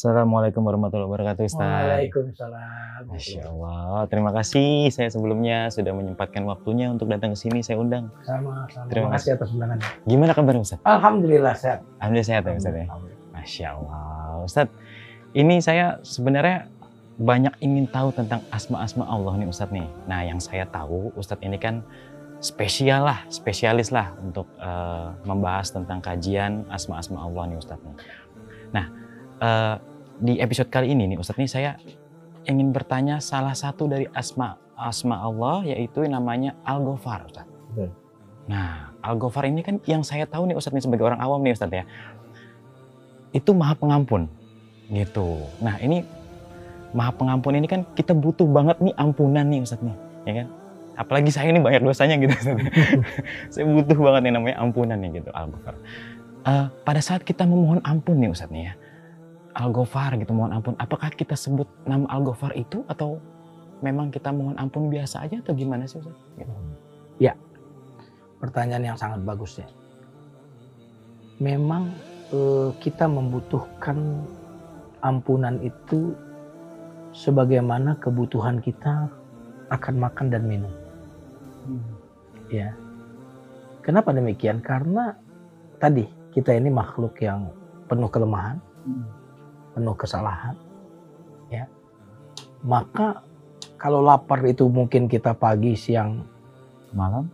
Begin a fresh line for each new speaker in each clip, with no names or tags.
Assalamualaikum warahmatullahi wabarakatuh, Ustaz.
Waalaikumsalam.
Masya Allah, terima kasih saya sebelumnya sudah menyempatkan waktunya untuk datang ke sini, saya undang.
Sama-sama.
Terima
Terima kasih atas undangannya.
Gimana kabar Ustaz?
Alhamdulillah sehat.
Alhamdulillah sehat ya Ustaz ya?
Alhamdulillah.
Masya Allah. Ustaz, ini saya sebenarnya banyak ingin tahu tentang asma-asma Allah nih Ustaz nih. Nah yang saya tahu Ustaz ini kan spesialis lah untuk membahas tentang kajian asma-asma Allah nih Ustaz nih. Nah, di episode kali ini nih Ustadz nih saya ingin bertanya salah satu dari asma Allah yaitu namanya Al-Ghafar Ustadz. Nah Al-Ghafar ini kan yang saya tahu nih Ustadz nih sebagai orang awam nih Ustadz ya, itu Maha Pengampun gitu. Nah ini Maha Pengampun ini kan kita butuh banget nih ampunan nih Ustadz nih, ya kan? Apalagi saya ini banyak dosanya gitu Ustadz. Saya butuh banget nih namanya ampunan nih gitu Al-Ghafar. Pada saat kita memohon ampun nih Ustadz nih ya, Al-Ghafar gitu, mohon ampun. Apakah kita sebut nama Al-Ghafar itu atau memang kita mohon ampun biasa aja atau gimana sih Ustaz? Gitu.
Ya, pertanyaan yang sangat bagus ya. Memang kita membutuhkan ampunan itu sebagaimana kebutuhan kita akan makan dan minum. Ya. Kenapa demikian? Karena tadi kita ini makhluk yang penuh kelemahan. Penuh kesalahan, ya. Maka kalau lapar itu mungkin kita pagi, siang, malam.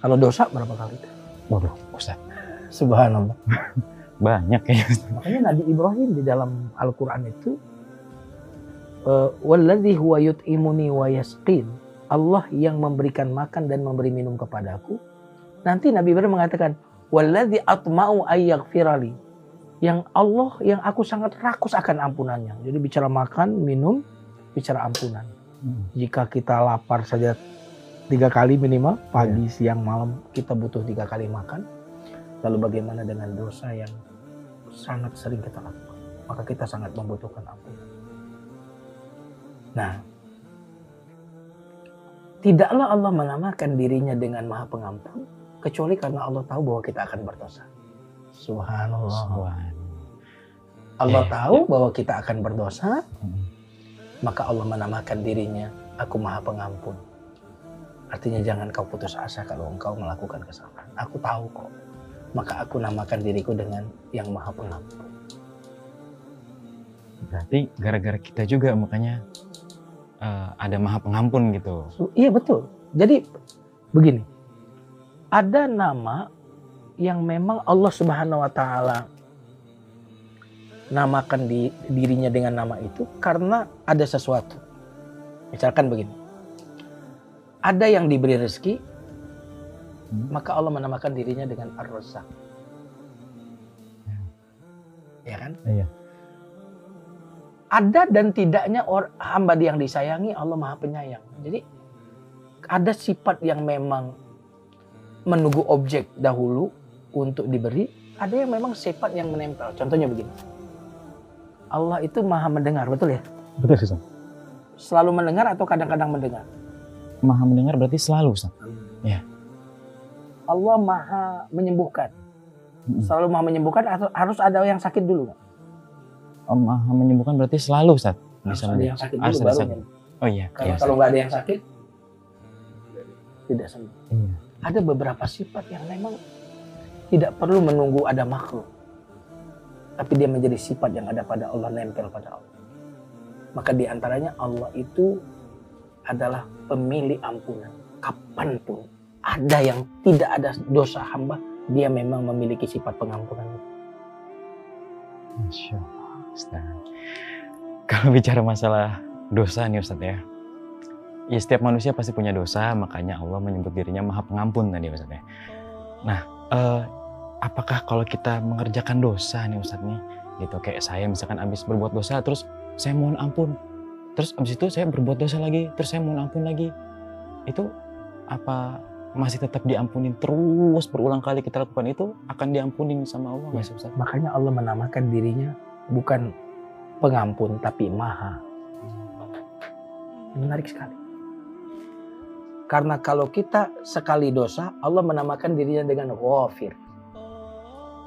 Kalau dosa berapa kali?
Waduh, Ustaz.
Subhanallah.
Banyak ya.
Makanya Nabi Ibrahim di dalam Al-Quran itu, walladzi huwa yut'imuni wa yasqin. Allah yang memberikan makan dan memberi minum kepadaku. Nanti Nabi Ibrahim mengatakan, walladzi atma'u ayyaghfirali. Yang Allah yang aku sangat rakus akan ampunannya. Jadi bicara makan, minum, bicara ampunan. Jika kita lapar saja 3 kali minimal, pagi, siang, malam, kita butuh 3 kali makan. Lalu bagaimana dengan dosa yang sangat sering kita lakukan? Maka kita sangat membutuhkan ampunan. Nah, tidaklah Allah menamakan dirinya dengan Maha Pengampun, kecuali karena Allah tahu bahwa kita akan berdosa. Subhanallah. Allah tahu bahwa kita akan berdosa, maka Allah menamakan dirinya, aku Maha Pengampun. Artinya jangan kau putus asa kalau engkau melakukan kesalahan. Aku tahu kok, maka aku namakan diriku dengan yang Maha Pengampun.
Berarti gara-gara kita juga makanya ada Maha Pengampun gitu.
Iya betul. Jadi begini, ada nama yang memang Allah Subhanahu wa Ta'ala namakan dirinya dengan nama itu karena ada sesuatu. Misalkan begini, ada yang diberi rezeki, maka Allah menamakan dirinya dengan Ar-Razzaq. Ya kan?
Iya.
Ada dan tidaknya hamba yang disayangi, Allah Maha Penyayang. Jadi ada sifat yang memang menunggu objek dahulu untuk diberi, ada yang memang sifat yang menempel. Contohnya begini, Allah itu Maha mendengar, betul ya?
Betul sih Ustaz.
Selalu mendengar atau kadang-kadang mendengar?
Maha mendengar berarti selalu Ustaz. Ya.
Allah Maha menyembuhkan. Selalu Maha menyembuhkan atau harus ada yang sakit dulu?
Maha menyembuhkan berarti selalu Ustaz.
Bisa ada yang sakit dulu baru menyembuhkan.
Oh iya.
Kalau nggak ada yang sakit, tidak sembuh.
Iya.
Ada beberapa sifat yang memang tidak perlu menunggu ada makhluk, tapi dia menjadi sifat yang ada pada Allah, nempel pada Allah. Maka diantaranya Allah itu adalah pemilik ampunan. Kapanpun ada yang tidak ada dosa hamba, dia memang memiliki sifat pengampunan itu.
Masya Allah Ustaz. Kalau bicara masalah dosa nih Ustaz ya, setiap manusia pasti punya dosa, makanya Allah menyebut dirinya Maha Pengampun tadi Ustaz ya. Nah, apakah kalau kita mengerjakan dosa nih Ustaz nih, gitu kayak saya misalkan habis berbuat dosa terus saya mohon ampun, terus habis itu saya berbuat dosa lagi, terus saya mohon ampun lagi, itu apa masih tetap diampunin terus berulang kali kita lakukan itu akan diampunin sama Allah nggak sih Ustaz?
Makanya Allah menamakan dirinya bukan pengampun tapi Maha. Menarik sekali. Karena kalau kita sekali dosa, Allah menamakan dirinya dengan Ghafir.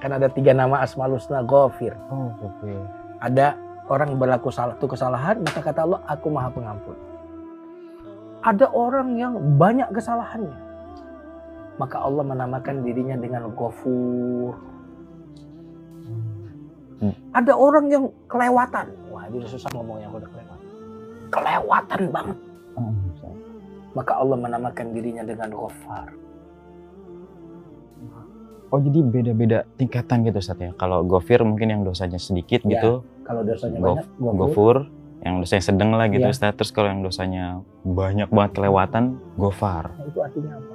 Kan ada 3 nama Asmaul Husna Ghafir.
Oh, Ghafir.
Ada orang berlaku satu kesalahan, maka kata Allah, aku maha pengampun. Ada orang yang banyak kesalahannya, maka Allah menamakan dirinya dengan Ghafur. Ada orang yang kelewatan. Wah, itu susah ngomongnya kalau udah kelewatan. Kelewatan banget. Maka Allah menamakan dirinya dengan Ghaffar.
Oh, jadi beda-beda tingkatan gitu Ustaz ya. Kalau Ghafir mungkin yang dosanya sedikit
Ya,
gitu.
kalau dosanya banyak,
Ghafur yang dosanya sedang lah gitu
Ya.
Ustaz. Terus kalau yang dosanya banyak banget kelewatan, Ghafar.
Nah, itu artinya apa?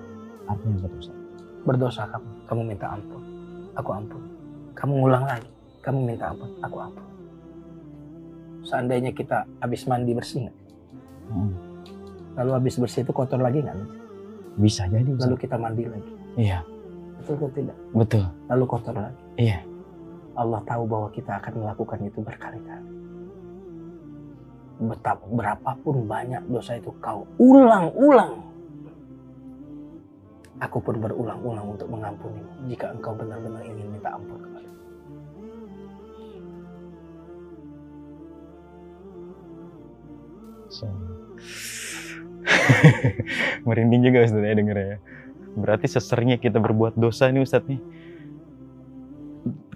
Artinya apa Ustaz?
Berdosa kamu minta ampun, aku ampun. Kamu ngulang lagi, kamu minta ampun, aku ampun. Seandainya kita habis mandi bersih nggak? Lalu habis bersih itu kotor lagi nggak?
Bisa jadi Ustaz.
Lalu kita mandi lagi.
Iya.
Betul atau tidak?
Betul.
Lalu kotor lagi.
Iya.
Allah tahu bahwa kita akan melakukan itu berkali-kali. Berapapun banyak dosa itu kau ulang-ulang, aku pun berulang-ulang untuk mengampuni jika engkau benar-benar ingin minta ampun kepada.
Merinding juga Ustaz ya dengernya ya. Berarti seseringnya kita berbuat dosa nih Ustaz nih.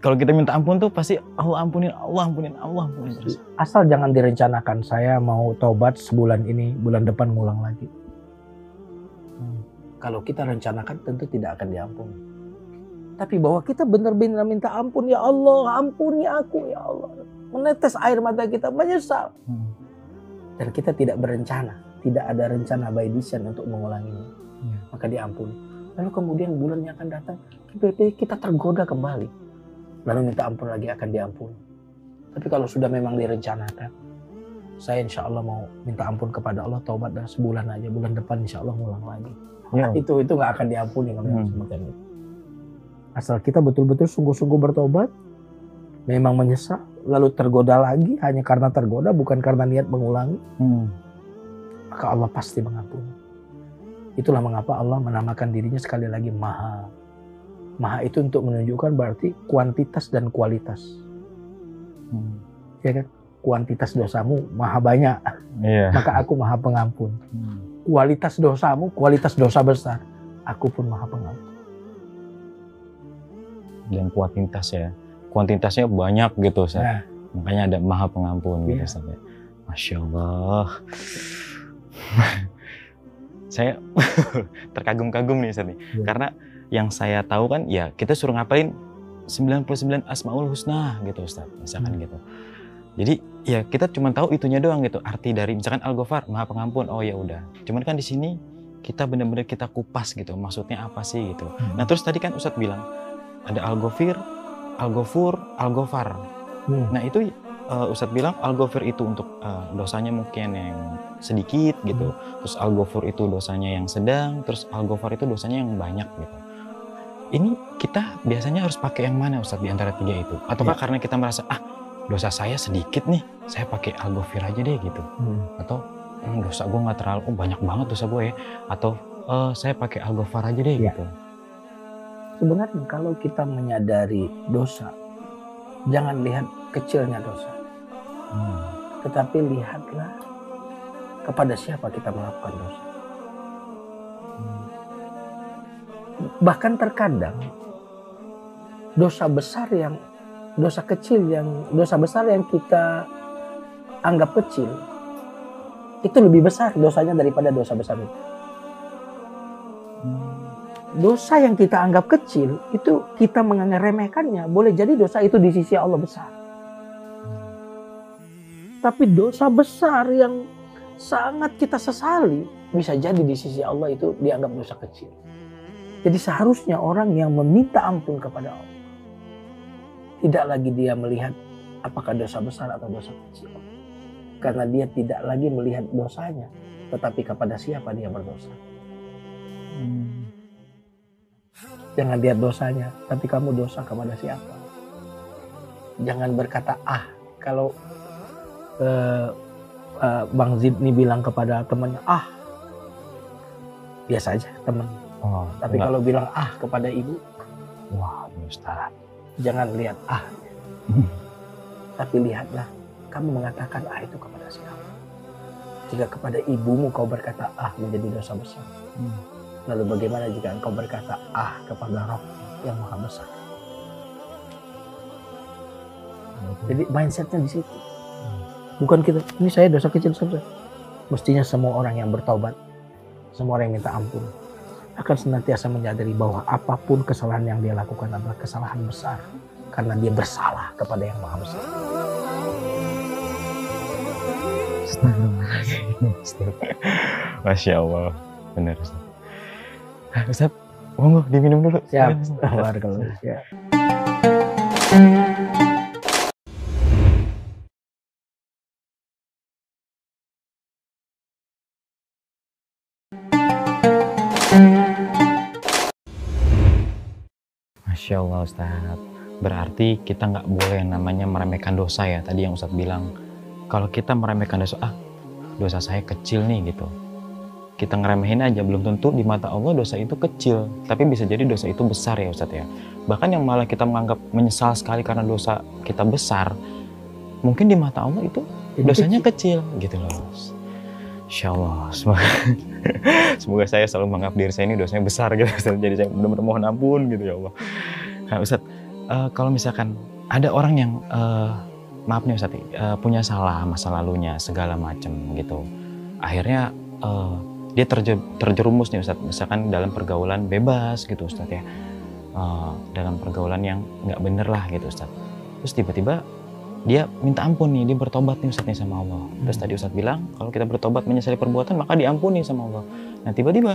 Kalau kita minta ampun tuh pasti Allah ampunin, Allah ampunin, Allah ampunin terus.
Asal jangan direncanakan, saya mau tobat sebulan ini, bulan depan ngulang lagi. Kalau kita rencanakan tentu tidak akan diampuni. Tapi bahwa kita benar-benar minta ampun, ya Allah, ampuni aku ya Allah. Menetes air mata kita, menyesal. Dan kita tidak berencana, tidak ada rencana by design untuk mengulanginya. Maka diampuni. Lalu kemudian bulan yang akan datang, kita tergoda kembali. Lalu minta ampun lagi, akan diampuni. Tapi kalau sudah memang direncanakan, saya insya Allah mau minta ampun kepada Allah, taubat dan sebulan aja, bulan depan insya Allah ngulang lagi.
Ya.
Itu nggak akan diampuni kalau yang semacam itu. Asal kita betul-betul sungguh-sungguh bertobat, memang menyesal, lalu tergoda lagi hanya karena tergoda, bukan karena niat mengulangi, maka Allah pasti mengampuni. Itulah mengapa Allah menamakan dirinya sekali lagi Maha. Maha itu untuk menunjukkan berarti kuantitas dan kualitas. Ya kan? Kuantitas dosamu maha banyak, maka aku maha pengampun. Kualitas dosamu, kualitas dosa besar, aku pun maha pengampun.
Dan kuantitasnya banyak gitu Ustaz.
Nah.
Makanya ada maha pengampun gitu Ustaz. Masya Allah. Saya terkagum-kagum nih Ustaz nih. Karena yang saya tahu kan ya kita suruh ngapalin 99 Asmaul Husna gitu Ustaz. Misalkan gitu. Jadi ya kita cuma tahu itunya doang gitu. Arti dari misalkan Al-Ghafar, maha pengampun. Oh ya udah. Cuman kan di sini kita benar-benar kita kupas gitu. Maksudnya apa sih gitu. Nah terus tadi kan Ustaz bilang ada Al-Ghafir, Al-Ghafur, Al-Ghafar. Nah itu Ustadz bilang Al-Ghafir itu untuk dosanya mungkin yang sedikit gitu. Terus Al-Ghafur itu dosanya yang sedang. Terus Al-Ghafar itu dosanya yang banyak gitu. Ini kita biasanya harus pakai yang mana Ustadz di antara tiga itu? Ataukah karena kita merasa dosa saya sedikit nih, saya pakai Al-Ghafir aja deh gitu. Atau dosa gue nggak terlalu banyak banget dosa gue ya. Atau saya pakai Al-Ghafar aja deh gitu.
Sebenarnya kalau kita menyadari dosa, jangan lihat kecilnya dosa. Tetapi lihatlah kepada siapa kita melakukan dosa. Bahkan terkadang dosa besar yang kita anggap kecil itu lebih besar dosanya daripada dosa besar itu. Dosa yang kita anggap kecil itu kita mengeremehkannya, boleh jadi dosa itu di sisi Allah besar. Tapi dosa besar yang sangat kita sesali bisa jadi di sisi Allah itu dianggap dosa kecil. Jadi seharusnya orang yang meminta ampun kepada Allah tidak lagi dia melihat apakah dosa besar atau dosa kecil. Karena dia tidak lagi melihat dosanya, tetapi kepada siapa dia berdosa. Jangan lihat dosanya, tapi kamu dosa kepada siapa. Jangan berkata kalau Bang Zidni bilang kepada temannya biasa aja teman. Tapi kalau bilang kepada ibu,
wah Ustaz,
jangan lihat Tapi lihatlah, kamu mengatakan ah itu kepada siapa? Jika kepada ibumu kau berkata ah menjadi dosa besar. Lalu bagaimana jika engkau berkata ah kepada Rabb yang maha besar? Jadi mindsetnya di situ. Bukan kita, ini saya dosa kecil saja. Mestinya semua orang yang bertobat, semua orang yang minta ampun, akan senantiasa menyadari bahwa apapun kesalahan yang dia lakukan adalah kesalahan besar. Karena dia bersalah kepada yang maha besar.
Masya Allah, benar Ustaz. Ustaz, monggo diminum dulu.
Siap, barakallahu. Ya.
Masya Allah Ustaz. Berarti kita nggak boleh yang namanya meremehkan dosa ya. Tadi yang Ustaz bilang, kalau kita meremehkan dosa, dosa saya kecil nih gitu. Kita ngeremehin aja, belum tentu di mata Allah dosa itu kecil. Tapi bisa jadi dosa itu besar ya Ustaz ya. Bahkan yang malah kita menganggap menyesal sekali karena dosa kita besar, mungkin di mata Allah itu dosanya kecil gitu loh. Insya Allah, semoga saya selalu menganggap diri saya ini dosanya besar gitu. Jadi saya benar-benar mohon ampun gitu ya Allah. Nah Ustaz, kalau misalkan ada orang yang maaf nih Ustaz, punya salah masa lalunya segala macam gitu, akhirnya dia terjerumus nih Ustaz, misalkan dalam pergaulan bebas gitu Ustaz ya, dalam pergaulan yang nggak bener lah gitu Ustaz. Terus tiba-tiba dia minta ampun nih, dia bertobat nih Ustaz nih sama Allah. Terus tadi Ustaz bilang kalau kita bertobat menyesali perbuatan maka diampuni sama Allah. Nah tiba-tiba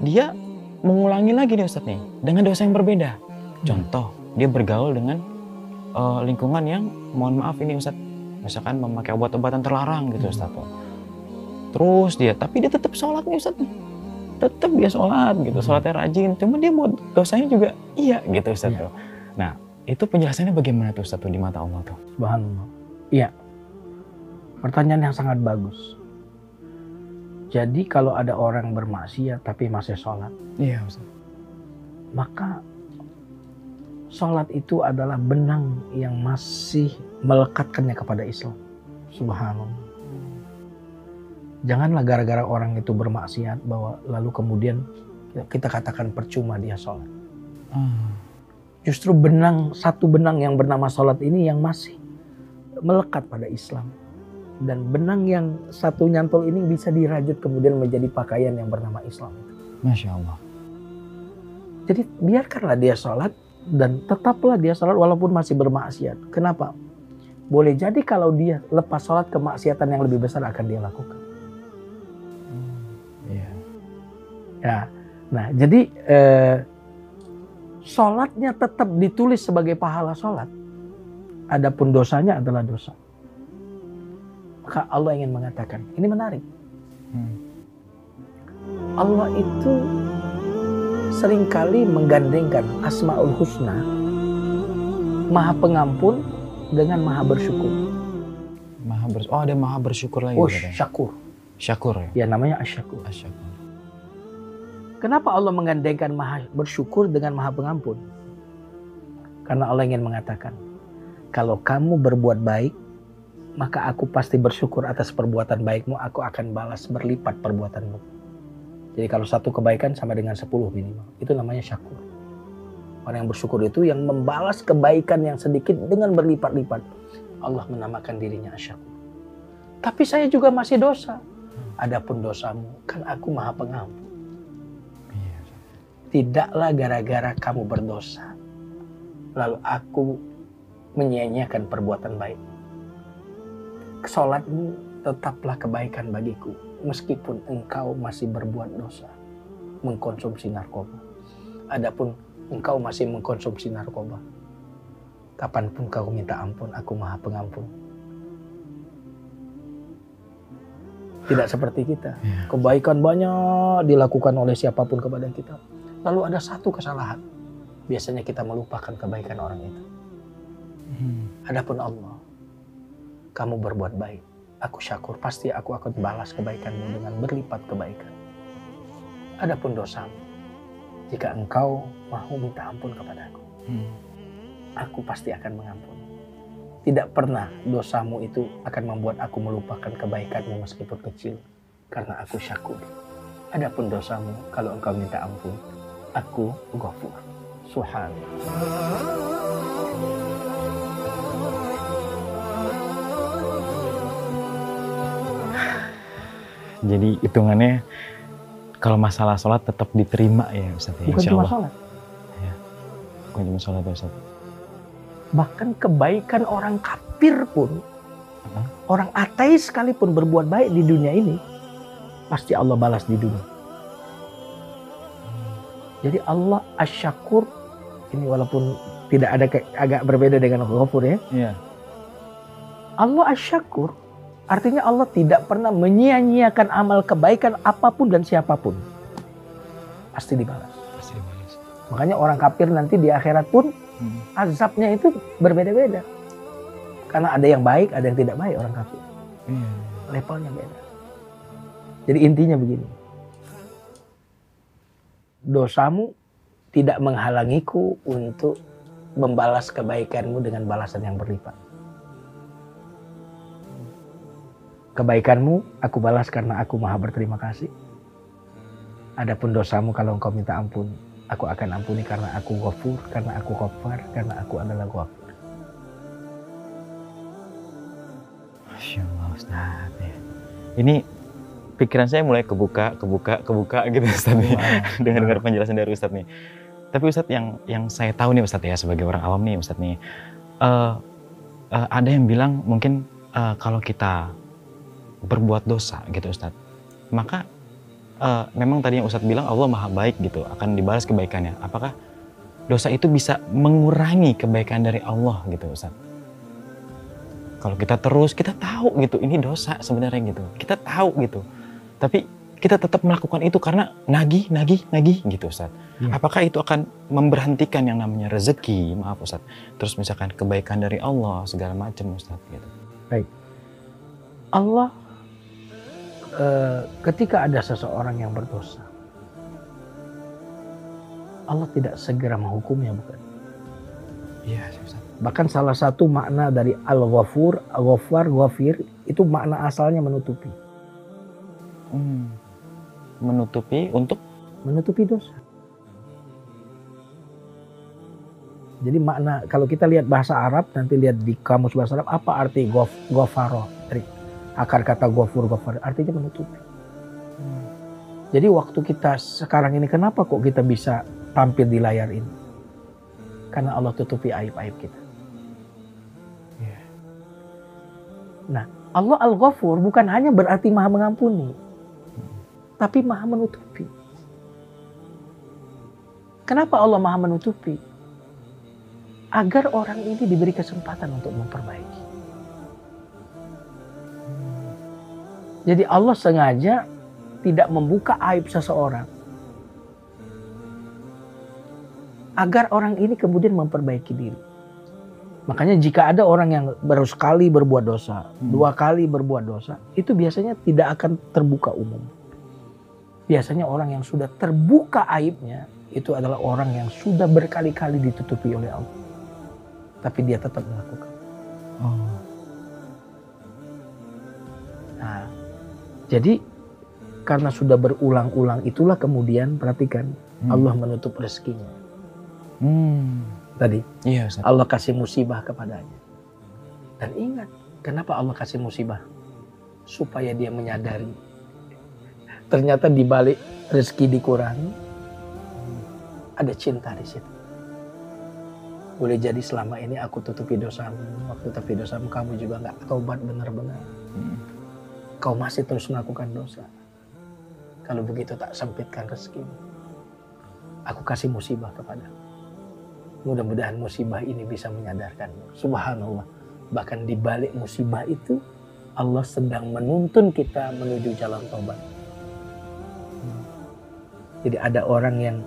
dia mengulangi lagi nih Ustaz nih dengan dosa yang berbeda. Contoh, dia bergaul dengan lingkungan yang mohon maaf ini Ustaz, misalkan memakai obat-obatan terlarang gitu Ustaz. Terus tapi dia tetap sholat nih Ustaz. Tetap dia sholat gitu, sholatnya rajin. Cuma dia mau dosanya juga iya gitu Ustaz tuh. Nah, itu penjelasannya bagaimana tuh Ustaz tuh di mata Allah tuh?
Subhanallah. Iya. Pertanyaan yang sangat bagus. Jadi kalau ada orang bermaksiat tapi masih sholat,
Iya Ustaz.
maka sholat itu adalah benang yang masih melekatkannya kepada Islam. Subhanallah. Janganlah gara-gara orang itu bermaksiat bahwa lalu kemudian kita katakan percuma dia sholat. Justru satu benang yang bernama sholat ini yang masih melekat pada Islam. Dan benang yang satu nyantol ini bisa dirajut kemudian menjadi pakaian yang bernama Islam.
Masya Allah.
Jadi biarkanlah dia sholat dan tetaplah dia sholat walaupun masih bermaksiat. Kenapa? Boleh jadi kalau dia lepas sholat kemaksiatan yang lebih besar akan dia lakukan. Ya, nah jadi sholatnya tetap ditulis sebagai pahala sholat. Adapun dosanya adalah dosa. Maka Allah ingin mengatakan, ini menarik. Allah itu seringkali menggandengkan Asmaul Husna, Maha Pengampun dengan Maha Bersyukur.
Oh ada Maha Bersyukur lagi.
Oh Syakur.
Syakur ya?
Ya namanya Asyakur.
Asyakur.
Kenapa Allah menggandengkan Maha Bersyukur dengan Maha Pengampun? Karena Allah ingin mengatakan, kalau kamu berbuat baik, maka aku pasti bersyukur atas perbuatan baikmu, aku akan balas berlipat perbuatanmu. Jadi kalau satu kebaikan sama dengan 10 minimal, itu namanya syakur. Orang yang bersyukur itu yang membalas kebaikan yang sedikit dengan berlipat-lipat. Allah menamakan dirinya asyakur. Tapi saya juga masih dosa. Adapun dosamu, kan aku Maha Pengampun. Tidaklah gara-gara kamu berdosa, lalu aku menyia-nyiakan perbuatan baik. Sholatmu tetaplah kebaikan bagiku, meskipun engkau masih berbuat dosa, mengkonsumsi narkoba. Adapun engkau masih mengkonsumsi narkoba, kapanpun kau minta ampun, aku Maha Pengampun. Tidak seperti kita. Kebaikan banyak dilakukan oleh siapapun kepada kita. Lalu ada satu kesalahan. Biasanya kita melupakan kebaikan orang itu. Adapun Allah, kamu berbuat baik, aku syakur, pasti aku akan balas kebaikanmu dengan berlipat kebaikan. Adapun dosamu, jika engkau mau minta ampun kepadaku, aku pasti akan mengampuni. tidak pernah dosamu itu akan membuat aku melupakan kebaikanmu meskipun kecil, karena aku syakur. Adapun dosamu, kalau engkau minta ampun, aku Ghafur. Subhanallah.
Jadi hitungannya kalau masalah sholat tetap diterima ya Ustaz ya,
Bukan
insya
cuma
Allah.
sholat.
Ya. Bukan cuma sholat ya Ustaz.
Bahkan kebaikan orang kafir pun, orang ateis sekalipun berbuat baik di dunia ini, pasti Allah balas di dunia. Jadi Allah Asy-Syakur, ini walaupun tidak ada agak berbeda dengan Ghafur ya.
Iya.
Allah Asy-Syakur, artinya Allah tidak pernah menyia-nyiakan amal kebaikan apapun dan siapapun. Pasti dibalas.
Pasti dibalas.
Makanya orang kafir nanti di akhirat pun azabnya itu berbeda-beda. Karena ada yang baik, ada yang tidak baik orang kafir.
Iya.
Levelnya beda. Jadi intinya begini. Dosamu tidak menghalangiku untuk membalas kebaikanmu dengan balasan yang berlipat. Kebaikanmu aku balas karena aku maha berterima kasih. Adapun dosamu kalau engkau minta ampun, aku akan ampuni karena aku Ghafur, karena aku Ghaffar, karena aku adalah Ghafur.
Masya Allah Ustaz ya. Ini pikiran saya mulai kebuka gitu Ustaz nih. Dengar penjelasan dari Ustaz nih. Tapi Ustaz yang saya tahu nih Ustaz ya, sebagai orang awam nih Ustaz nih, ada yang bilang mungkin kalau kita berbuat dosa gitu Ustaz, maka memang tadi yang Ustaz bilang Allah maha baik gitu, akan dibalas kebaikannya. Apakah dosa itu bisa mengurangi kebaikan dari Allah gitu Ustaz? Kalau kita terus, kita tahu gitu ini dosa sebenarnya gitu, kita tahu gitu, tapi kita tetap melakukan itu karena nagih gitu Ustaz. Ya. Apakah itu akan memberhentikan yang namanya rezeki, maaf Ustaz, terus misalkan kebaikan dari Allah segala macam Ustaz gitu?
Baik. Allah ketika ada seseorang yang berdosa, Allah tidak segera menghukumnya, bukan?
Iya, Ustaz.
Bahkan salah satu makna dari Al-Ghafur, Ghaffar, Ghafir itu makna asalnya menutupi.
Menutupi untuk?
Menutupi dosa. Jadi makna, kalau kita lihat bahasa Arab, nanti lihat di kamus bahasa Arab, apa arti Ghafaro? Dari akar kata Ghafur, Ghaffar, artinya menutupi. Jadi waktu kita sekarang ini, kenapa kok kita bisa tampil di layar ini? Karena Allah tutupi aib-aib kita. Nah, Allah Al-Ghafur bukan hanya berarti maha mengampuni, tapi maha menutupi. Kenapa Allah maha menutupi? Agar orang ini diberi kesempatan untuk memperbaiki. Jadi Allah sengaja tidak membuka aib seseorang agar orang ini kemudian memperbaiki diri. Makanya jika ada orang yang baru sekali berbuat dosa, 2 kali berbuat dosa, itu biasanya tidak akan terbuka umum. Biasanya orang yang sudah terbuka aibnya, itu adalah orang yang sudah berkali-kali ditutupi oleh Allah. Tapi dia tetap melakukan. Nah, jadi karena sudah berulang-ulang itulah kemudian perhatikan Allah menutup rezekinya. Tadi
iya, Ustaz.
Allah kasih musibah kepadanya. Dan ingat, kenapa Allah kasih musibah? Supaya dia menyadari ternyata di balik rezeki dikurangi ada cinta di situ. Boleh jadi selama ini aku tutupi dosamu, waktu tutupi dosamu kamu juga nggak taubat benar-benar. Kau masih terus melakukan dosa. Kalau begitu tak sempitkan rezekimu. Aku kasih musibah kepadamu. Mudah-mudahan musibah ini bisa menyadarkanmu. Subhanallah. Bahkan di balik musibah itu Allah sedang menuntun kita menuju jalan taubat. Jadi ada orang yang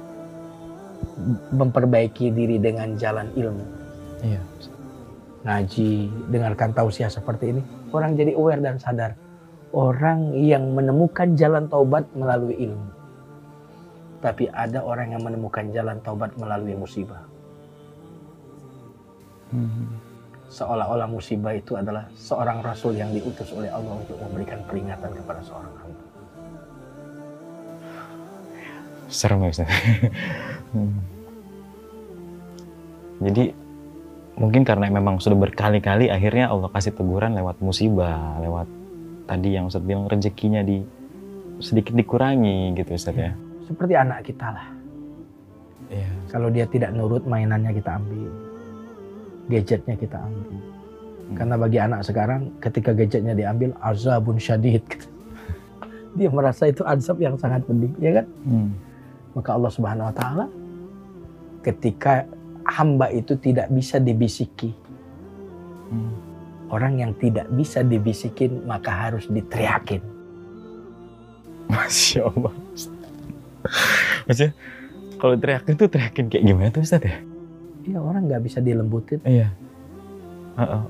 memperbaiki diri dengan jalan ilmu.
Iya.
Ngaji, dengarkan tausiah seperti ini. Orang jadi aware dan sadar. Orang yang menemukan jalan taubat melalui ilmu. Tapi ada orang yang menemukan jalan taubat melalui musibah. seolah-olah musibah itu adalah seorang rasul yang diutus oleh Allah untuk memberikan peringatan kepada seorang hamba.
Serem ya Ustaz. Jadi mungkin karena memang sudah berkali-kali akhirnya Allah kasih teguran lewat musibah, lewat tadi yang Ustaz bilang rezekinya sedikit dikurangi gitu Ustaz ya.
Seperti anak kita lah.
Iya.
Kalau dia tidak nurut, mainannya kita ambil, gadgetnya kita ambil. Karena bagi anak sekarang ketika gadgetnya diambil, azabun syadid. Dia merasa itu azab yang sangat pedih, ya kan? Maka Allah Subhanahu wa taala ketika hamba itu tidak bisa dibisiki. Orang yang tidak bisa dibisikin maka harus diteriakin.
Masya Allah. Maksudnya kalau teriakin tuh teriakin kayak gimana tuh Ustaz ya?
Iya, orang nggak bisa dilembutin.
Iya.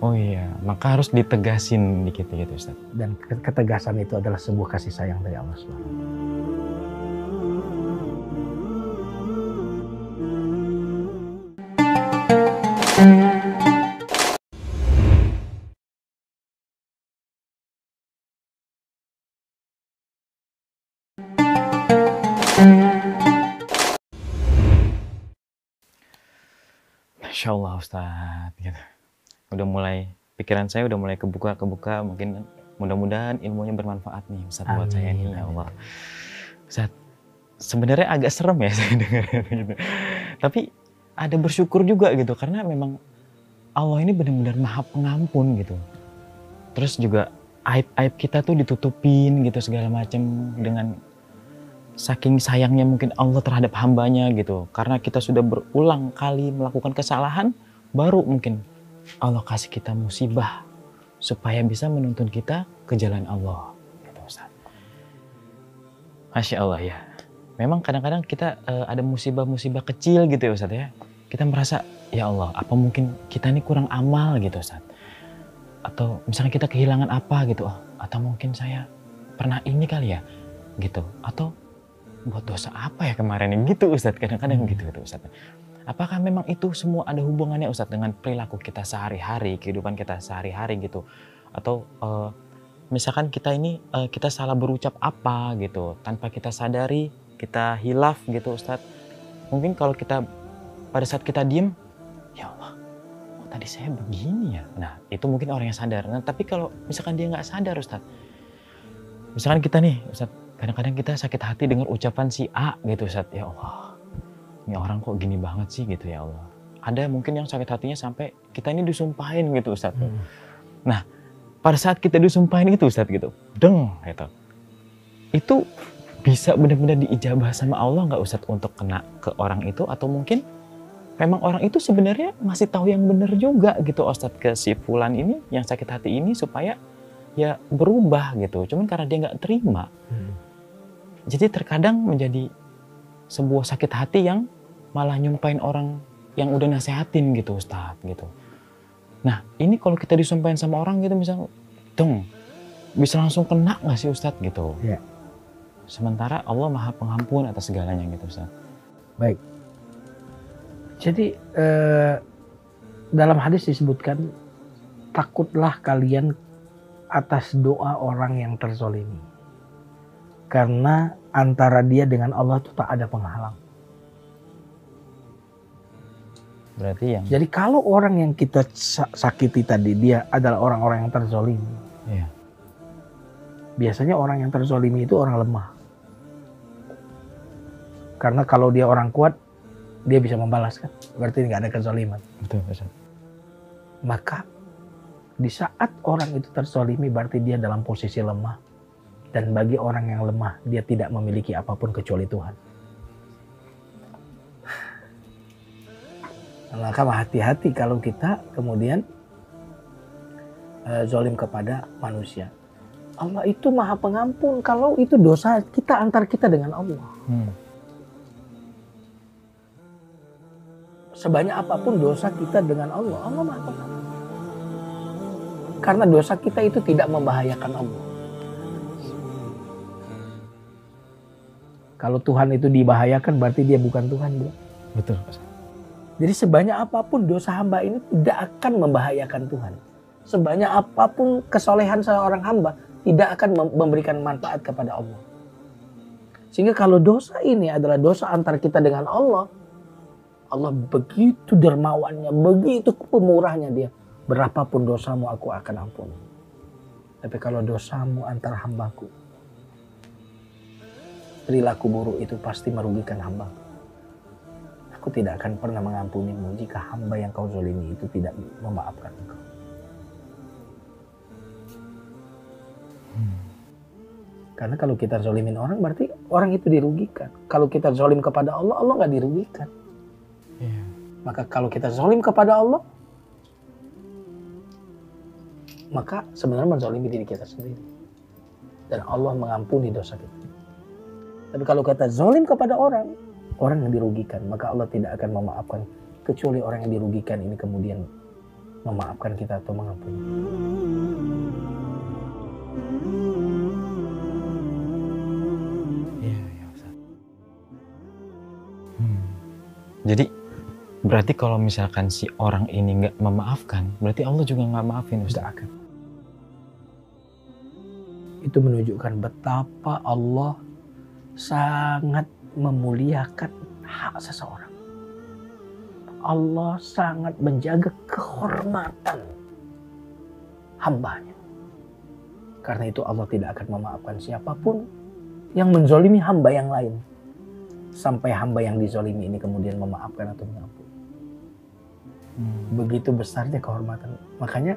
Oh iya, maka harus ditegasin dikit gitu Ustaz.
Dan ketegasan itu adalah sebuah kasih sayang dari Allah Subhanahu.
Masya Allah Ustaz, gitu. Udah mulai, pikiran saya udah mulai kebuka, mungkin mudah-mudahan ilmunya bermanfaat nih Ustaz buat saya nih, ya Allah. Ustaz, sebenarnya agak serem ya saya dengar gitu. Tapi ada bersyukur juga gitu, karena memang Allah ini benar-benar Maha Pengampun gitu. Terus juga aib-aib kita tuh ditutupin gitu segala macam dengan saking sayangnya mungkin Allah terhadap hambanya gitu. Karena kita sudah berulang kali melakukan kesalahan, baru mungkin Allah kasih kita musibah supaya bisa menuntun kita ke jalan Allah. Gitu, Ustaz. Masya Allah ya. Memang kadang-kadang kita ada musibah-musibah kecil gitu ya Ustaz ya. Kita merasa, ya Allah, apa mungkin kita ini kurang amal gitu Ustaz. Atau misalnya kita kehilangan apa gitu. Atau mungkin saya pernah ini kali ya gitu. Atau buat dosa apa ya kemarin ini gitu Ustadz, kadang-kadang gitu Ustadz. Apakah memang itu semua ada hubungannya Ustadz dengan perilaku kita sehari-hari, kehidupan kita sehari-hari gitu? Atau misalkan kita ini kita salah berucap apa gitu, tanpa kita sadari kita hilaf gitu Ustadz. Mungkin kalau kita pada saat kita diem, ya Allah, oh, tadi saya begini ya. Nah itu mungkin orang yang sadar. Nah tapi kalau misalkan dia nggak sadar Ustadz, misalkan kita nih Ustadz, kadang-kadang kita sakit hati dengan ucapan si A gitu Ustaz. Ya Allah, ini orang kok gini banget sih gitu ya Allah. Ada mungkin yang sakit hatinya sampai kita ini disumpahin gitu Ustaz. Nah, pada saat kita disumpahin itu Ustaz gitu, deng gitu. Itu bisa benar-benar diijabah sama Allah nggak Ustaz untuk kena ke orang itu? Atau mungkin memang orang itu sebenarnya masih tahu yang benar juga gitu Ustaz ke si fulan ini yang sakit hati ini supaya ya berubah gitu. Cuman karena dia nggak terima. Jadi terkadang menjadi sebuah sakit hati yang malah nyumpahin orang yang udah nasehatin gitu Ustadz gitu. Nah ini kalau kita disumpahin sama orang gitu misalnya, dong bisa langsung kena nggak sih Ustadz gitu?
Ya.
Sementara Allah Maha Pengampun atas segalanya gitu Ustadz.
Baik. Jadi dalam hadis disebutkan, takutlah kalian atas doa orang yang terzolimi. Karena antara dia dengan Allah itu tak ada penghalang.
Berarti yang...
Jadi kalau orang yang kita sakiti tadi, dia adalah orang-orang yang terzolimi.
Iya.
Biasanya orang yang terzolimi itu orang lemah. Karena kalau dia orang kuat, dia bisa membalas kan. Berarti nggak ada kezoliman.
Betul, betul.
Maka di saat orang itu terzolimi berarti dia dalam posisi lemah. Dan bagi orang yang lemah, dia tidak memiliki apapun kecuali Tuhan. Maka hati-hati kalau kita kemudian zolim kepada manusia. Allah itu Maha Pengampun kalau itu dosa kita antar kita dengan Allah. Sebanyak apapun dosa kita dengan Allah, Allah Maha Pengampun. Karena dosa kita itu tidak membahayakan Allah. Kalau Tuhan itu dibahayakan berarti dia bukan Tuhan. Bro.
Betul.
Jadi sebanyak apapun dosa hamba ini tidak akan membahayakan Tuhan. Sebanyak apapun kesolehan seorang hamba tidak akan memberikan manfaat kepada Allah. Sehingga kalau dosa ini adalah dosa antara kita dengan Allah, Allah begitu dermawannya, begitu pemurahnya dia. Berapapun dosamu aku akan ampuni. Tapi kalau dosamu antar hambaku, perilaku buruk itu pasti merugikan hamba. Aku tidak akan pernah mengampunimu jika hamba yang kau zalimi itu tidak memaafkan engkau. Karena kalau kita zalimin orang berarti orang itu dirugikan. Kalau kita zalim kepada Allah, Allah nggak dirugikan.
Iya.
Maka kalau kita zalim kepada Allah, maka sebenarnya menzalimi diri kita sendiri. Dan Allah mengampuni dosa kita. Tapi kalau kita zalim kepada orang yang dirugikan, maka Allah tidak akan memaafkan. Kecuali orang yang dirugikan ini kemudian memaafkan kita atau mengampuni.
Jadi berarti kalau misalkan si orang ini nggak memaafkan, berarti Allah juga nggak maafin, Ustaz.
Tidak akan. Itu menunjukkan betapa Allah sangat memuliakan hak seseorang. Allah sangat menjaga kehormatan hambanya. Karena itu Allah tidak akan memaafkan siapapun yang menzolimi hamba yang lain. Sampai hamba yang dizolimi ini kemudian memaafkan atau mengampuni. Begitu besarnya kehormatan. Makanya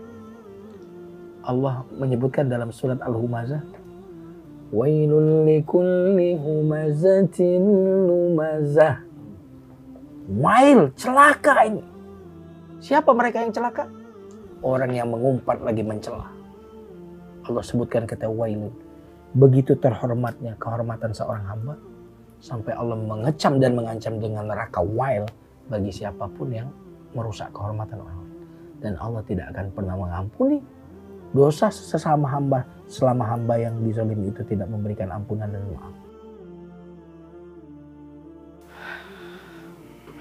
Allah menyebutkan dalam surat Al-Humazah, Wailul likulli humazatin lumazah. Wail, celaka ini. Siapa mereka yang celaka? Orang yang mengumpat lagi mencela. Allah sebutkan kata wailun. Begitu terhormatnya kehormatan seorang hamba, sampai Allah mengecam dan mengancam dengan neraka wail bagi siapapun yang merusak kehormatan orang lain. Dan Allah tidak akan pernah mengampuni dosa sesama hamba selama hamba yang dizalimi itu tidak memberikan ampunan dan maaf.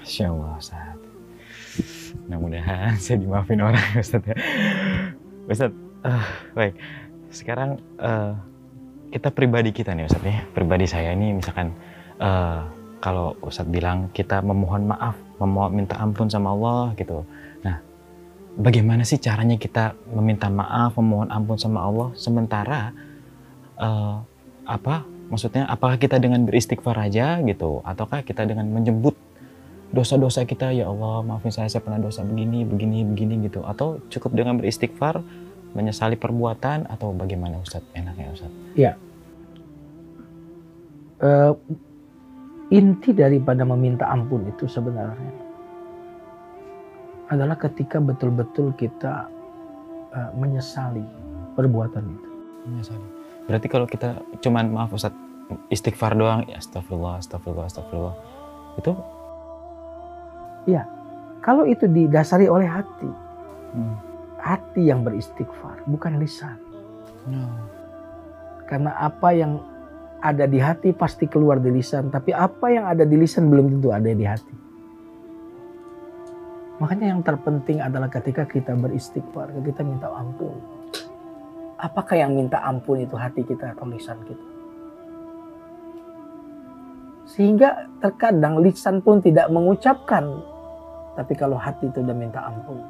Masya Allah, Ustaz. Mudah-mudahan saya dimaafin orang, Ustaz ya. Ustaz, baik. Sekarang kita pribadi kita nih, Ustaz ya. Pribadi saya ini misalkan kalau Ustadz bilang kita memohon maaf, minta ampun sama Allah gitu. Nah, bagaimana sih caranya kita meminta maaf, memohon ampun sama Allah sementara maksudnya apakah kita dengan beristighfar aja gitu, ataukah kita dengan menjemput dosa-dosa kita, ya Allah maafin saya pernah dosa begini gitu, atau cukup dengan beristighfar, menyesali perbuatan, atau bagaimana Ustadz enaknya Ustadz?
Ya. Inti daripada meminta ampun itu sebenarnya adalah ketika betul-betul kita menyesali perbuatan itu.
Menyesali. Berarti kalau kita cuman maaf Ustaz, istighfar doang, ya astagfirullah, itu?
Ya, kalau itu didasari oleh hati, hati yang beristighfar, bukan lisan.
No.
Karena apa yang ada di hati pasti keluar di lisan, tapi apa yang ada di lisan belum tentu ada di hati. Makanya yang terpenting adalah ketika kita beristighfar, kita minta ampun. Apakah yang minta ampun itu hati kita atau lisan kita? Sehingga terkadang lisan pun tidak mengucapkan, tapi kalau hati itu udah minta ampun,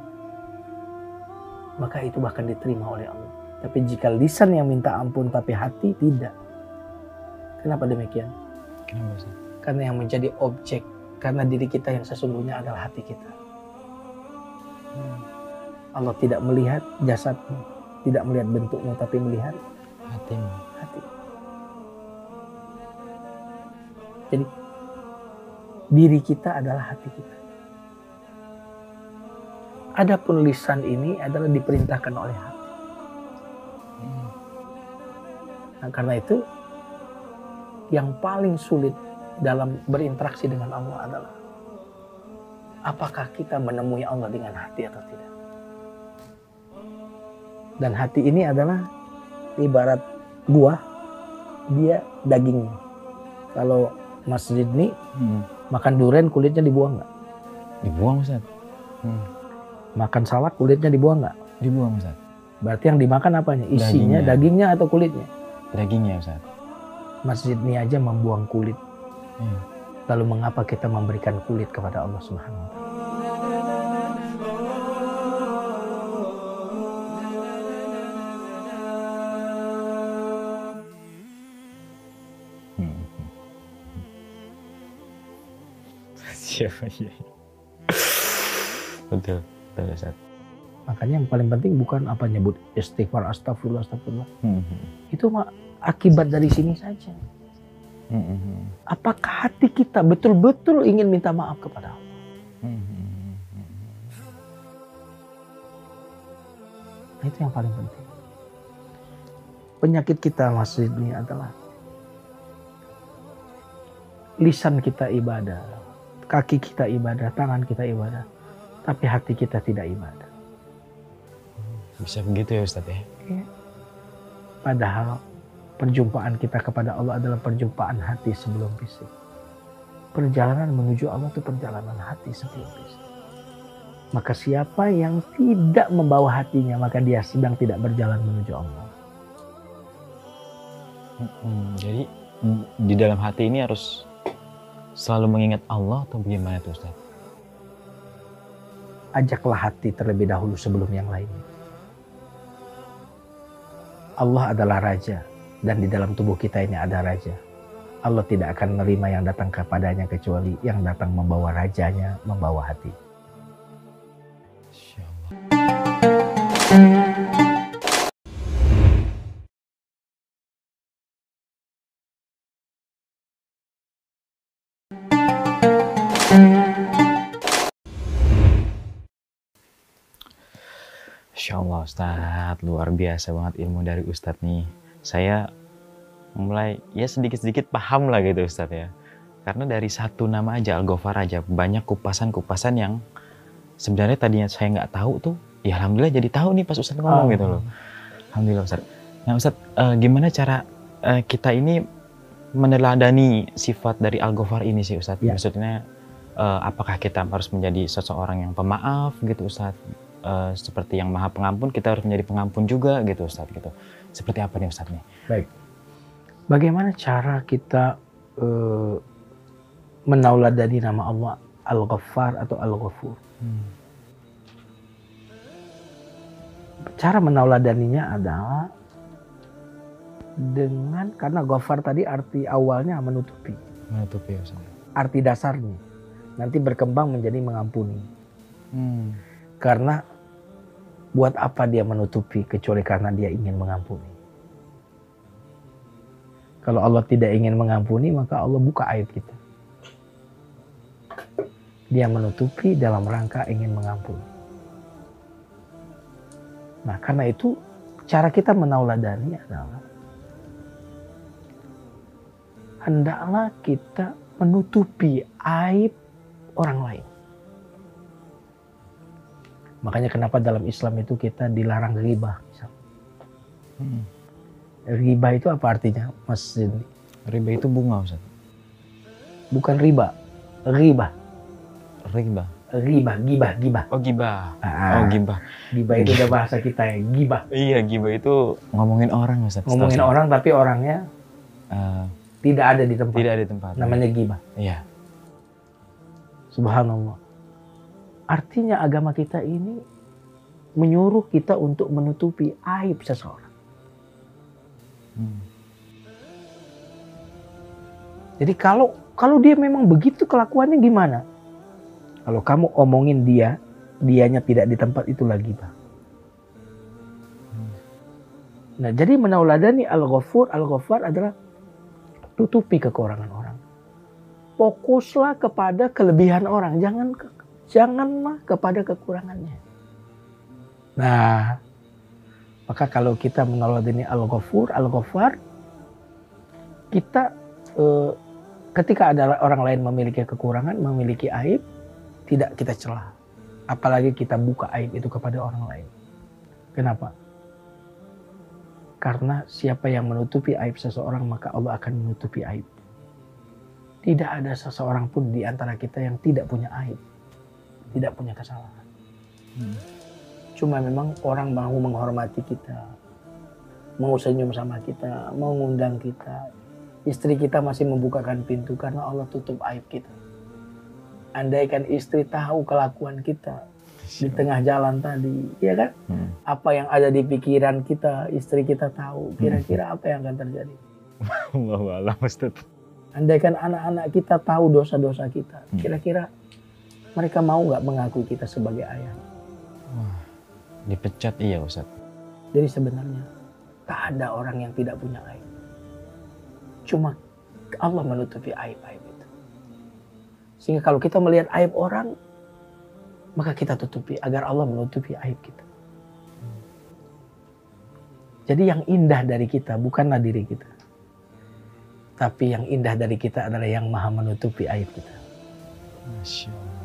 maka itu bahkan diterima oleh Allah. Tapi jika lisan yang minta ampun tapi hati tidak. Kenapa demikian?
Kenapa sih?
Karena yang menjadi objek, karena diri kita yang sesungguhnya adalah hati kita. Allah tidak melihat jasadmu, tidak melihat bentukmu, tapi melihat
hatimu.
Hati. Jadi diri kita adalah hati kita. Adapun lisan ini adalah diperintahkan oleh hati. Nah, karena itu yang paling sulit dalam berinteraksi dengan Allah adalah apakah kita menemui Allah dengan hati atau tidak. Dan hati ini adalah ibarat buah, dia dagingnya. Kalau Mas Zidni makan durian kulitnya dibuang nggak?
Dibuang Ustaz.
Makan salak kulitnya dibuang nggak?
Dibuang Ustaz.
Berarti yang dimakan apanya? Isinya, dagingnya atau kulitnya?
Dagingnya Ustaz.
Masjid ini aja membuang kulit.
Hmm.
Lalu mengapa kita memberikan kulit kepada Allah Subhanahu wa Ta'ala?
Siapa ya? Betul, betul Ustaz.
Makanya yang paling penting bukan apa nyebut istighfar, astagfirullah, astagfirullah. Itu mah akibat dari sini saja. Apakah hati kita betul-betul ingin minta maaf kepada Allah? Nah, itu yang paling penting. Penyakit kita Mas ini adalah lisan kita ibadah, kaki kita ibadah, tangan kita ibadah, tapi hati kita tidak ibadah.
Bisa begitu ya Ustaz ya?
Ya. Padahal perjumpaan kita kepada Allah adalah perjumpaan hati sebelum fisik. Perjalanan menuju Allah itu perjalanan hati sebelum fisik. Maka siapa yang tidak membawa hatinya, maka dia sedang tidak berjalan menuju Allah.
Jadi di dalam hati ini harus selalu mengingat Allah atau bagaimana tuh Ustaz?
Ajaklah hati terlebih dahulu sebelum yang lainnya. Allah adalah Raja dan di dalam tubuh kita ini ada Raja. Allah tidak akan menerima yang datang kepadanya kecuali yang datang membawa Rajanya, membawa hati.
Insya Allah Ustadz, luar biasa banget ilmu dari Ustadz nih. Saya mulai ya sedikit-sedikit paham lah gitu Ustadz ya. Karena dari satu nama aja, Al-Ghafar aja, banyak kupasan-kupasan yang sebenarnya tadinya saya nggak tahu tuh, ya Alhamdulillah jadi tahu nih pas Ustadz ngomong gitu loh. Alhamdulillah Ustadz. Nah Ustadz, gimana cara kita ini meneladani sifat dari Al-Ghafar ini sih Ustadz? Ya. Maksudnya apakah kita harus menjadi seseorang yang pemaaf gitu Ustadz? Seperti yang Maha Pengampun, kita harus menjadi pengampun juga gitu Ustadz gitu. Seperti apa nih Ustadz nih? Baik.
Bagaimana cara kita menauladani nama Allah Al-Ghaffar atau Al-Ghafur? Cara menauladaninya adalah dengan, karena Ghaffar tadi arti awalnya menutupi.
Menutupi Ustadz.
Arti dasarnya nanti berkembang menjadi mengampuni. Karena buat apa dia menutupi kecuali karena dia ingin mengampuni. Kalau Allah tidak ingin mengampuni, maka Allah buka aib kita. Dia menutupi dalam rangka ingin mengampuni. Nah, karena itu cara kita menauladani adalah hendaklah kita menutupi aib orang lain. Makanya kenapa dalam Islam itu kita dilarang ghibah. Ghibah itu apa artinya, Mas Zidni?
Riba itu bunga Ustaz.
Bukan riba, ghibah.
Riba.
Gibah.
Oh gibah. Oh gibah.
Gibah itu udah bahasa kita ya, gibah.
Iya, gibah itu ngomongin orang Ustaz.
Ngomongin orang tapi orangnya tidak ada di tempat.
Tidak ada di tempat.
Namanya gibah.
Iya.
Subhanallah. Artinya agama kita ini menyuruh kita untuk menutupi aib seseorang. Jadi kalau dia memang begitu kelakuannya gimana? Kalau kamu omongin dianya tidak di tempat, itu lagi ghibah. Nah, jadi menauladani Al-Ghaffar adalah tutupi kekurangan orang. Fokuslah kepada kelebihan orang, janganlah kepada kekurangannya. Nah, maka kalau kita menauladani Al-Ghaffar, kita ketika ada orang lain memiliki kekurangan, memiliki aib, tidak kita celah. Apalagi kita buka aib itu kepada orang lain. Kenapa? Karena siapa yang menutupi aib seseorang, maka Allah akan menutupi aib. Tidak ada seseorang pun di antara kita yang tidak punya aib. tidak punya kesalahan.
Hmm.
Cuma memang orang mau menghormati kita, mau senyum sama kita, mau ngundang kita. Istri kita masih membukakan pintu karena Allah tutup aib kita. Andaikan istri tahu kelakuan kita di tengah jalan tadi, ya kan? Apa yang ada di pikiran kita, istri kita tahu. Kira-kira apa yang akan terjadi?
Allahu a'lam, Ustaz.
Andaikan anak-anak kita tahu dosa-dosa kita, kira-kira mereka mau nggak mengakui kita sebagai ayah?
Wah, dipecat iya Ustaz.
Jadi sebenarnya tak ada orang yang tidak punya aib. Cuma Allah menutupi aib-aib itu. Sehingga kalau kita melihat aib orang, maka kita tutupi agar Allah menutupi aib kita. Jadi yang indah dari kita bukanlah diri kita. Tapi yang indah dari kita adalah yang maha menutupi aib kita.
Masya Allah.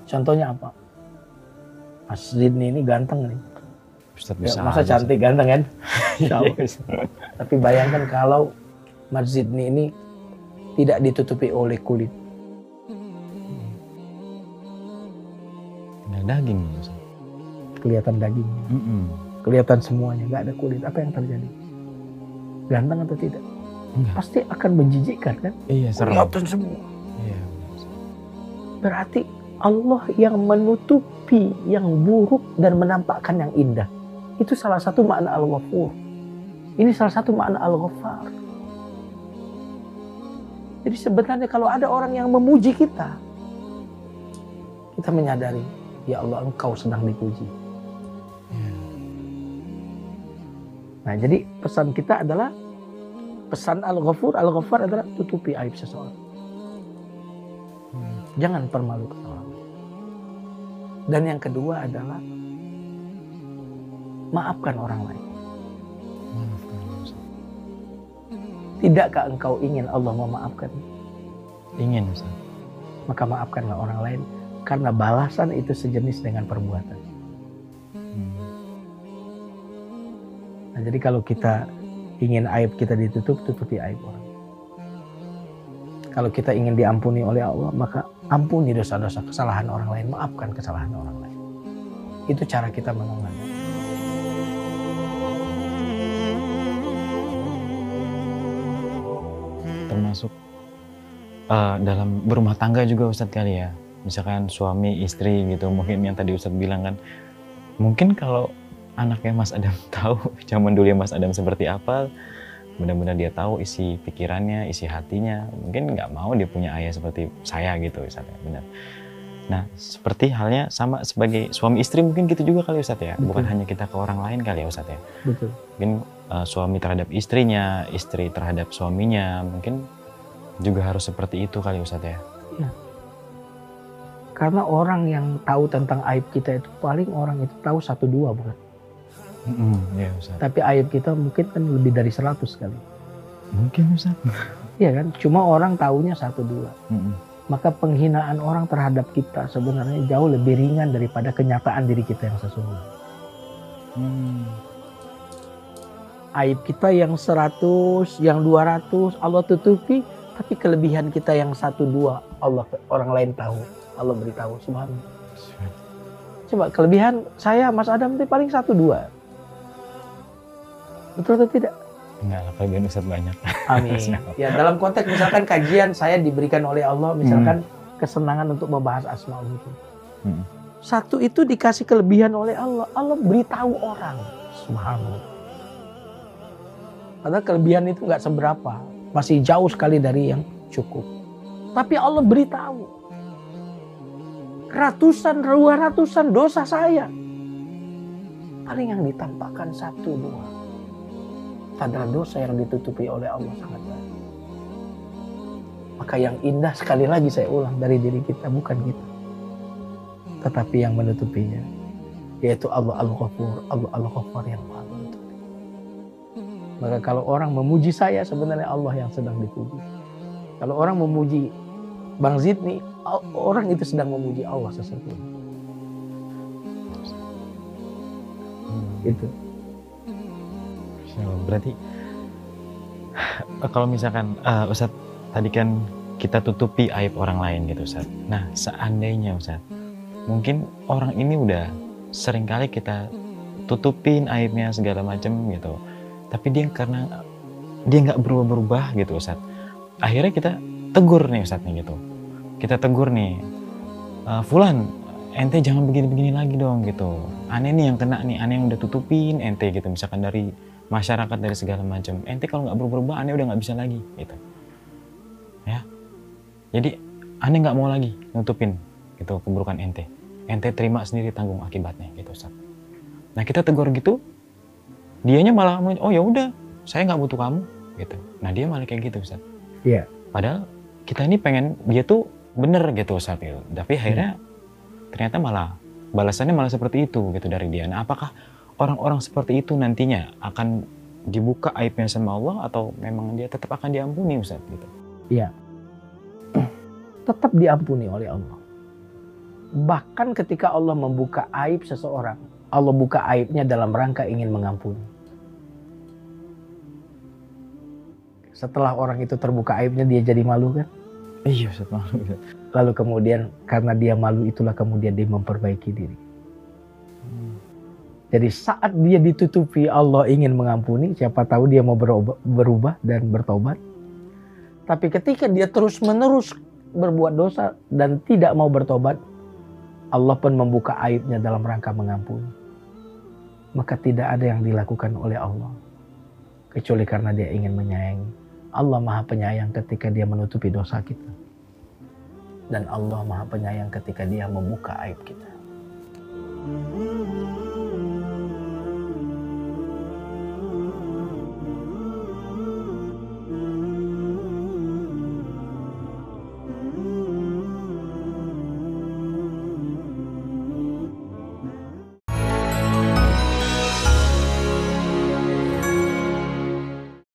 Contohnya apa? Mas Zidni ini ganteng nih.
Ustaz
Ya,
bisa
masa
aja,
cantik ganteng kan? Insya Allah.
Yes.
Tapi bayangkan kalau Mas Zidni ini tidak ditutupi oleh kulit.
Tinggal daging Ustaz.
Kelihatan dagingnya, kelihatan semuanya, nggak ada kulit. Apa yang terjadi? Ganteng atau tidak?
Enggak.
Pasti akan menjijikkan kan?
Iya, serem.
Kelihatan semua.
Iya.
Berarti Allah yang menutupi yang buruk dan menampakkan yang indah. Itu salah satu makna Al-Ghafur. Ini salah satu makna Al-Ghaffar. Jadi sebenarnya kalau ada orang yang memuji kita, kita menyadari, ya Allah, Engkau sedang dipuji. Nah, jadi pesan kita adalah, pesan Al-Ghafur adalah tutupi aib seseorang. Jangan permalukan orang. Dan yang kedua adalah maafkan orang lain.
Maafkan Ustaz.
Tidakkah engkau ingin Allah memaafkan?
Ingin Ustaz.
Maka maafkanlah orang lain, karena balasan itu sejenis dengan perbuatan. Nah, jadi kalau kita ingin aib kita ditutup, tutupi aib orang. Kalau kita ingin diampuni oleh Allah, maka ampuni dosa-dosa kesalahan orang lain, maafkan kesalahan orang lain. Itu cara kita menolongnya.
Termasuk dalam berumah tangga juga Ustadz kali ya. Misalkan suami istri gitu, mungkin yang tadi Ustadz bilang kan, mungkin kalau anaknya Mas Adam tahu zaman dulu ya Mas Adam seperti apa, benar-benar dia tahu isi pikirannya, isi hatinya, mungkin nggak mau dia punya ayah seperti saya gitu Ustadz ya, benar. Nah seperti halnya sama sebagai suami istri mungkin gitu juga kali Ustadz ya. Betul. Bukan hanya kita ke orang lain kali ya Ustadz ya.
Betul.
Mungkin suami terhadap istrinya, istri terhadap suaminya, mungkin juga harus seperti itu kali Ustadz ya.
Ya. Karena orang yang tahu tentang aib kita itu paling orang itu tahu 1-2 bukan?
Ya Ustadz.
Tapi aib kita mungkin kan lebih dari 100 kali.
Mungkin Ustadz.
Iya kan? Cuma orang taunya 1-2. Maka penghinaan orang terhadap kita sebenarnya jauh lebih ringan daripada kenyataan diri kita yang sesungguhnya. Aib kita yang 100, yang 200 Allah tutupi, tapi kelebihan kita yang 1-2 Allah, orang lain tahu, Allah beritahu. Subhanallah. Coba kelebihan saya Mas Adam itu paling 1-2. Betul atau tidak?
Enggak lah, kelebihan Ustadz banyak.
Amin. Ya dalam konteks misalkan kajian saya diberikan oleh Allah, misalkan kesenangan untuk membahas Asmaul Husna. Satu itu dikasih kelebihan oleh Allah, Allah beritahu orang. Subhanallah. Padahal kelebihan itu nggak seberapa, masih jauh sekali dari yang cukup. Tapi Allah beritahu. Ratusan, 200-an dosa saya. Paling yang ditampakkan 1-2. Adalah dosa yang ditutupi oleh Allah sangat banyak. Maka yang indah sekali lagi saya ulang dari diri kita, bukan kita. Tetapi yang menutupinya. Yaitu Allah Al-Ghafur, Allah Al-Ghaffar yang maha menutupi. Maka kalau orang memuji saya, sebenarnya Allah yang sedang dipuji. Kalau orang memuji Bang Zidni, orang itu sedang memuji Allah sesungguhnya. Itu.
Berarti kalau misalkan Ustadz tadi kan kita tutupi aib orang lain gitu Ustadz. Nah seandainya Ustadz Mungkin orang ini udah sering kali kita tutupin aibnya segala macam gitu. Tapi dia karena dia nggak berubah-berubah gitu Ustadz. Akhirnya kita tegur nih Ustadz nih gitu. Kita tegur nih, Fulan, ente jangan begini-begini lagi dong gitu. Aneh nih yang kena nih, aneh yang udah tutupin ente gitu. Misalkan dari masyarakat, dari segala macam. Ente kalau nggak berubah-berubah, aneh udah nggak bisa lagi gitu. Ya, jadi aneh nggak mau lagi nutupin gitu keburukan ente. Ente terima sendiri tanggung akibatnya gitu Ustadz. Nah kita tegur gitu, dianya malah oh ya udah, saya nggak butuh kamu gitu. Nah dia malah kayak gitu Ustadz.
Iya.
Padahal kita ini pengen dia tuh bener gitu Ustadz gitu. Tapi akhirnya ternyata malah balasannya malah seperti itu gitu dari dia. Nah apakah orang-orang seperti itu nantinya akan dibuka aibnya sama Allah atau memang dia tetap akan diampuni Ustadz gitu?
Iya. Tetap diampuni oleh Allah. Bahkan ketika Allah membuka aib seseorang, Allah buka aibnya dalam rangka ingin mengampuni. Setelah orang itu terbuka aibnya, dia jadi malu kan?
Iya Ustadz, malu.
Lalu kemudian karena dia malu itulah kemudian dia memperbaiki diri. Jadi saat dia ditutupi, Allah ingin mengampuni, siapa tahu dia mau berubah dan bertobat. Tapi ketika dia terus-menerus berbuat dosa dan tidak mau bertobat, Allah pun membuka aibnya dalam rangka mengampuni. Maka tidak ada yang dilakukan oleh Allah kecuali karena dia ingin menyayangi. Allah Maha Penyayang ketika dia menutupi dosa kita. Dan Allah Maha Penyayang ketika dia membuka aib kita.